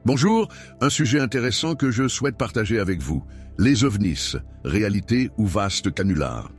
Bonjour, un sujet intéressant que je souhaite partager avec vous. Les ovnis, réalité ou vaste canular.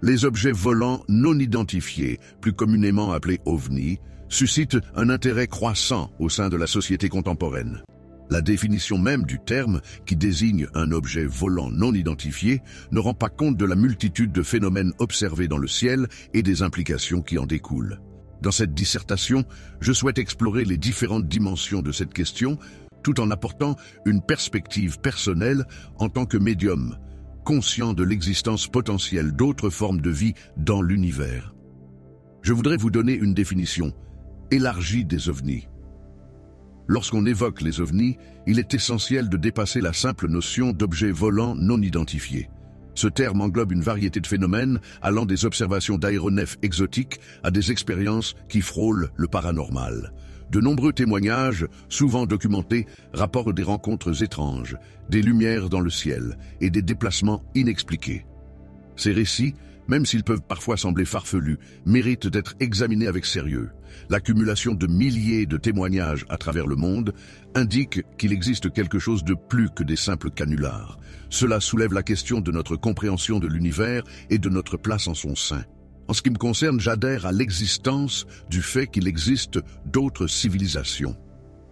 Les objets volants non identifiés, plus communément appelés ovnis, suscitent un intérêt croissant au sein de la société contemporaine. La définition même du terme, qui désigne un objet volant non identifié, ne rend pas compte de la multitude de phénomènes observés dans le ciel et des implications qui en découlent. Dans cette dissertation, je souhaite explorer les différentes dimensions de cette question, tout en apportant une perspective personnelle en tant que médium, conscient de l'existence potentielle d'autres formes de vie dans l'univers. Je voudrais vous donner une définition élargie des ovnis. Lorsqu'on évoque les ovnis, il est essentiel de dépasser la simple notion d'objets volants non identifiés. Ce terme englobe une variété de phénomènes allant des observations d'aéronefs exotiques à des expériences qui frôlent le paranormal. De nombreux témoignages, souvent documentés, rapportent des rencontres étranges, des lumières dans le ciel et des déplacements inexpliqués. Ces récits, même s'ils peuvent parfois sembler farfelus, méritent d'être examinés avec sérieux. L'accumulation de milliers de témoignages à travers le monde indique qu'il existe quelque chose de plus que des simples canulars. Cela soulève la question de notre compréhension de l'univers et de notre place en son sein. En ce qui me concerne, j'adhère à l'existence du fait qu'il existe d'autres civilisations.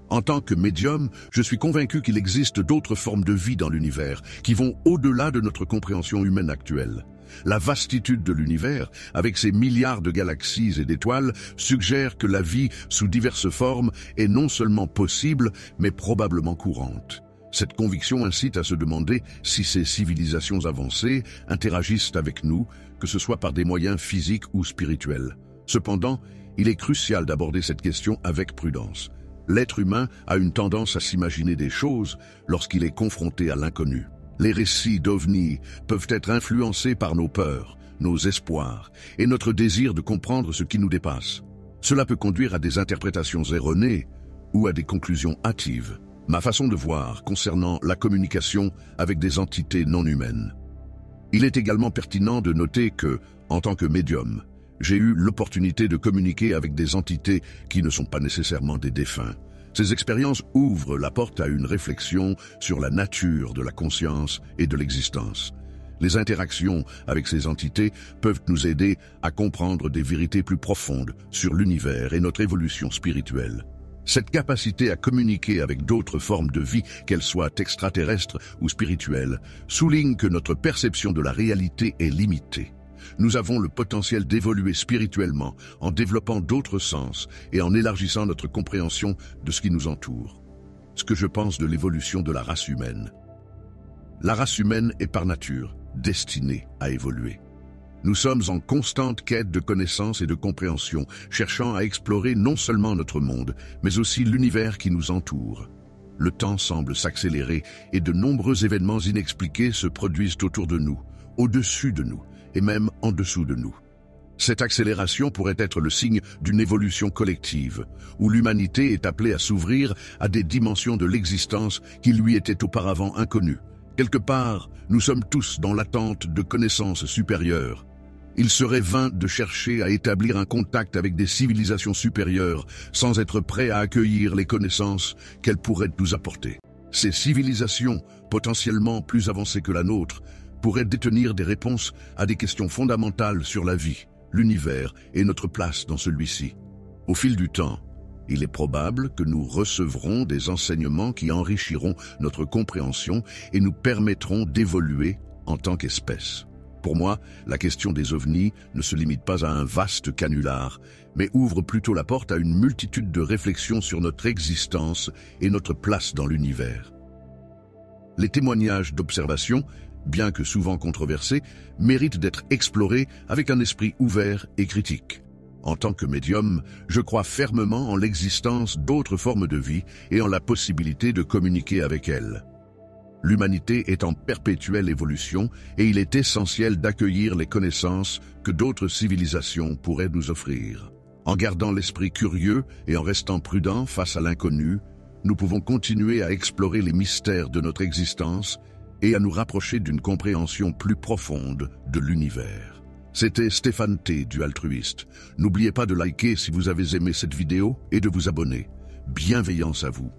En tant que médium, je suis convaincu qu'il existe d'autres formes de vie dans l'univers qui vont au-delà de notre compréhension humaine actuelle. La vastitude de l'univers, avec ses milliards de galaxies et d'étoiles, suggère que la vie sous diverses formes est non seulement possible, mais probablement courante. Cette conviction incite à se demander si ces civilisations avancées interagissent avec nous, que ce soit par des moyens physiques ou spirituels. Cependant, il est crucial d'aborder cette question avec prudence. L'être humain a une tendance à s'imaginer des choses lorsqu'il est confronté à l'inconnu. Les récits d'ovnis peuvent être influencés par nos peurs, nos espoirs et notre désir de comprendre ce qui nous dépasse. Cela peut conduire à des interprétations erronées ou à des conclusions hâtives. Ma façon de voir concernant la communication avec des entités non humaines. Il est également pertinent de noter que, en tant que médium, j'ai eu l'opportunité de communiquer avec des entités qui ne sont pas nécessairement des défunts. Ces expériences ouvrent la porte à une réflexion sur la nature de la conscience et de l'existence. Les interactions avec ces entités peuvent nous aider à comprendre des vérités plus profondes sur l'univers et notre évolution spirituelle. Cette capacité à communiquer avec d'autres formes de vie, qu'elles soient extraterrestres ou spirituelles, souligne que notre perception de la réalité est limitée. Nous avons le potentiel d'évoluer spirituellement en développant d'autres sens et en élargissant notre compréhension de ce qui nous entoure. Ce que je pense de l'évolution de la race humaine. La race humaine est par nature destinée à évoluer. Nous sommes en constante quête de connaissance et de compréhension, cherchant à explorer non seulement notre monde, mais aussi l'univers qui nous entoure. Le temps semble s'accélérer et de nombreux événements inexpliqués se produisent autour de nous, au-dessus de nous et même en dessous de nous. Cette accélération pourrait être le signe d'une évolution collective, où l'humanité est appelée à s'ouvrir à des dimensions de l'existence qui lui étaient auparavant inconnues. Quelque part, nous sommes tous dans l'attente de connaissances supérieures. Il serait vain de chercher à établir un contact avec des civilisations supérieures sans être prêt à accueillir les connaissances qu'elles pourraient nous apporter. Ces civilisations, potentiellement plus avancées que la nôtre, pourraient détenir des réponses à des questions fondamentales sur la vie, l'univers et notre place dans celui-ci. Au fil du temps, il est probable que nous recevrons des enseignements qui enrichiront notre compréhension et nous permettront d'évoluer en tant qu'espèce. Pour moi, la question des ovnis ne se limite pas à un vaste canular, mais ouvre plutôt la porte à une multitude de réflexions sur notre existence et notre place dans l'univers. Les témoignages d'observation, bien que souvent controversés, méritent d'être explorés avec un esprit ouvert et critique. En tant que médium, je crois fermement en l'existence d'autres formes de vie et en la possibilité de communiquer avec elles. L'humanité est en perpétuelle évolution et il est essentiel d'accueillir les connaissances que d'autres civilisations pourraient nous offrir. En gardant l'esprit curieux et en restant prudent face à l'inconnu, nous pouvons continuer à explorer les mystères de notre existence et à nous rapprocher d'une compréhension plus profonde de l'univers. C'était Stéphane T. du Altruiste. N'oubliez pas de liker si vous avez aimé cette vidéo et de vous abonner. Bienveillance à vous.